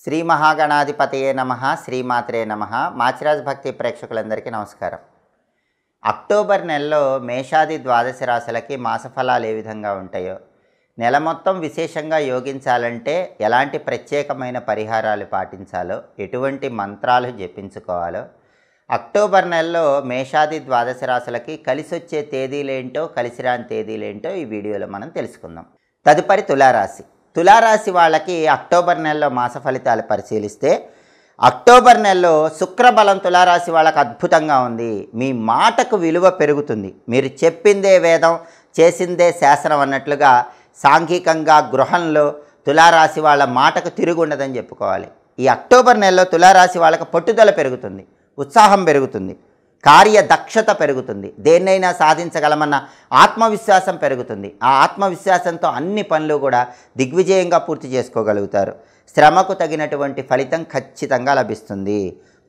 శ్రీ మహాగణాధిపతయే నమః శ్రీమాత్రే నమః మాచిరాజ్ భక్తి ప్రేక్షకులందరికీ నమస్కారం. అక్టోబర్ నెలలో మేషాది ద్వాదశ రాశులకి మాసఫలాలు ఏ విధంగా ఉంటాయో, నెల మొత్తం విశేషంగా యోగించాలంటే ఎలాంటి ప్రత్యేకమైన పరిహారాలు పాటించాలో, ఎటువంటి మంత్రాలు జపించుకోవాలో, అక్టోబర్ నెలలో మేషాది ద్వాదశ రాశులకి కలిసొచ్చే తేదీలేంటో కలిసిరాని తేదీలేంటో ఈ వీడియోలో మనం తెలుసుకుందాం. తదుపరి తులారాశి. తులారాశి వాళ్ళకి అక్టోబర్ నెలలో మాస ఫలితాలు పరిశీలిస్తే, అక్టోబర్ నెలలో శుక్రబలం తులారాశి వాళ్ళకి అద్భుతంగా ఉంది. మీ మాటకు విలువ పెరుగుతుంది. మీరు చెప్పిందే వేదం, చేసిందే శాసనం అన్నట్లుగా సాంఘికంగా గృహంలో తులారాశి వాళ్ళ మాటకు తిరుగుండదని చెప్పుకోవాలి. ఈ అక్టోబర్ నెలలో తులారాశి వాళ్ళకి పట్టుదల పెరుగుతుంది, ఉత్సాహం పెరుగుతుంది, కార్యదక్షత పెరుగుతుంది, దేన్నైనా సాధించగలమన్న ఆత్మవిశ్వాసం పెరుగుతుంది. ఆ ఆత్మవిశ్వాసంతో అన్ని పనులు కూడా దిగ్విజయంగా పూర్తి చేసుకోగలుగుతారు. శ్రమకు తగినటువంటి ఫలితం ఖచ్చితంగా లభిస్తుంది.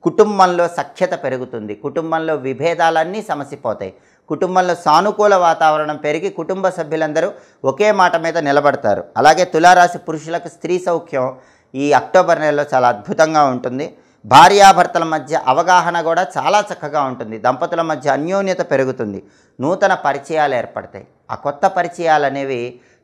కుటుంబంలో సఖ్యత పెరుగుతుంది. కుటుంబంలో విభేదాలన్నీ సమసిపోతాయి. కుటుంబంలో సానుకూల వాతావరణం పెరిగి కుటుంబ సభ్యులందరూ ఒకే మాట మీద నిలబడతారు. అలాగే తులారాశి పురుషులకు స్త్రీ సౌఖ్యం ఈ అక్టోబర్ నెలలో చాలా అద్భుతంగా ఉంటుంది. భార్యాభర్తల మధ్య అవగాహన కూడా చాలా చక్కగా ఉంటుంది. దంపతుల మధ్య అన్యోన్యత పెరుగుతుంది. నూతన పరిచయాలు ఏర్పడతాయి. ఆ కొత్త పరిచయాలు అనేవి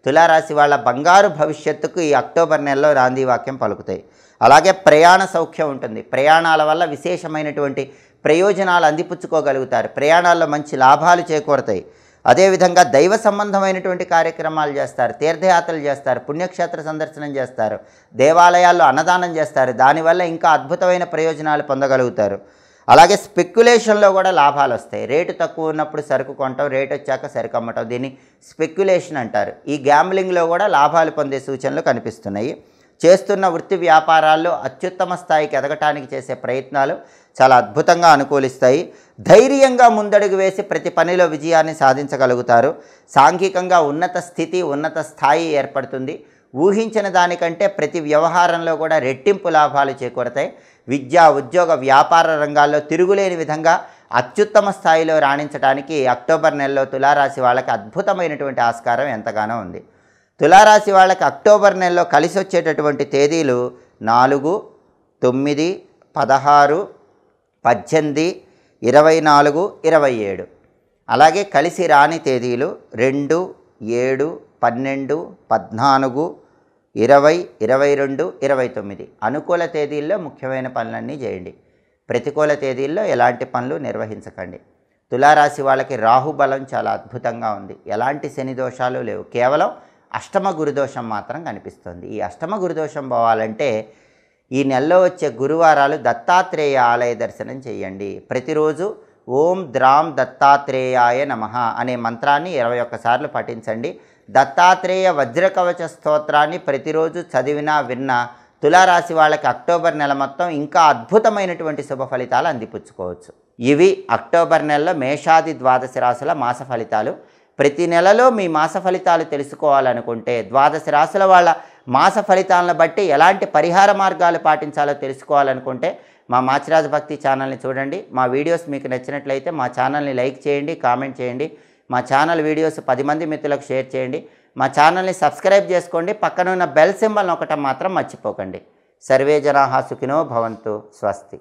తులారాశి వాళ్ళ బంగారు భవిష్యత్తుకు ఈ అక్టోబర్ నెలలో నాందీవాక్యం పలుకుతాయి. అలాగే ప్రయాణ సౌఖ్యం ఉంటుంది. ప్రయాణాల వల్ల విశేషమైనటువంటి ప్రయోజనాలు అందిపుచ్చుకోగలుగుతారు. ప్రయాణాల్లో మంచి లాభాలు చేకూరతాయి. అదేవిధంగా దైవ సంబంధమైనటువంటి కార్యక్రమాలు చేస్తారు, తీర్థయాత్రలు చేస్తారు, పుణ్యక్షేత్ర సందర్శనం చేస్తారు, దేవాలయాల్లో అన్నదానం చేస్తారు. దానివల్ల ఇంకా అద్భుతమైన ప్రయోజనాలు పొందగలుగుతారు. అలాగే స్పెక్యులేషన్లో కూడా లాభాలు వస్తాయి. రేటు తక్కువ ఉన్నప్పుడు సరుకు కొనటం, రేటు వచ్చాక సరుకు అమ్మటం, దీన్ని స్పెక్యులేషన్ అంటారు. ఈ గ్యాంబ్లింగ్లో కూడా లాభాలు పొందే సూచనలు కనిపిస్తున్నాయి. చేస్తున్న వృత్తి వ్యాపారాల్లో అత్యుత్తమ స్థాయికి ఎదగటానికి చేసే ప్రయత్నాలు చాలా అద్భుతంగా అనుకూలిస్తాయి. ధైర్యంగా ముందడుగు వేసి ప్రతి పనిలో విజయాన్ని సాధించగలుగుతారు. సాంఘికంగా ఉన్నత స్థితి, ఉన్నత స్థాయి ఏర్పడుతుంది. ఊహించిన దానికంటే ప్రతి వ్యవహారంలో కూడా రెట్టింపు లాభాలు చేకూరతాయి. విద్యా, ఉద్యోగ, వ్యాపార రంగాల్లో తిరుగులేని విధంగా అత్యుత్తమ స్థాయిలో రాణించడానికి అక్టోబర్ నెలలో తులారాశి వాళ్ళకి అద్భుతమైనటువంటి ఆస్కారం ఎంతగానో ఉంది. తులారాశి వాళ్ళకి అక్టోబర్ నెలలో కలిసి వచ్చేటటువంటి తేదీలు 4, 9, 16, 18, 24, 27. అలాగే కలిసి రాని తేదీలు 2, 7, 12, 14, 20, 22, 29. అనుకూల తేదీల్లో ముఖ్యమైన పనులన్నీ చేయండి. ప్రతికూల తేదీల్లో ఎలాంటి పనులు నిర్వహించకండి. తులారాశి వాళ్ళకి రాహుబలం చాలా అద్భుతంగా ఉంది. ఎలాంటి శని దోషాలు లేవు. కేవలం అష్టమ గురుదోషం మాత్రం కనిపిస్తుంది. ఈ అష్టమ గురుదోషం పోవాలంటే ఈ నెలలో వచ్చే గురువారాలు దత్తాత్రేయ ఆలయ దర్శనం చేయండి. ప్రతిరోజు ఓం ద్రాం దత్తాత్రేయాయ నమః అనే మంత్రాన్ని 21 సార్లు పఠించండి. దత్తాత్రేయ వజ్రకవచ స్తోత్రాన్ని ప్రతిరోజు చదివినా విన్నా తులారాశి వాళ్ళకి అక్టోబర్ నెల మొత్తం ఇంకా అద్భుతమైనటువంటి శుభ ఫలితాలు అందిపుచ్చుకోవచ్చు. ఇవి అక్టోబర్ నెలలో మేషాది ద్వాదశ రాశుల మాస ఫలితాలు. ప్రతి నెలలో మీ మాస ఫలితాలు తెలుసుకోవాలనుకుంటే, ద్వాదశ రాశుల వాళ్ళ మాస ఫలితాలను బట్టి ఎలాంటి పరిహార మార్గాలు పాటించాలో తెలుసుకోవాలనుకుంటే మా మాచిరాజ్ భక్తి ఛానల్ని చూడండి. మా వీడియోస్ మీకు నచ్చినట్లయితే మా ఛానల్ని లైక్ చేయండి, కామెంట్ చేయండి. మా ఛానల్ వీడియోస్ 10 మంది మిత్రులకు షేర్ చేయండి. మా ఛానల్ని సబ్స్క్రైబ్ చేసుకోండి. పక్కన ఉన్న బెల్ సింబల్ నొక్కటం మాత్రం మర్చిపోకండి. సర్వే జనాః సుఖినో భవంతు. స్వస్తి.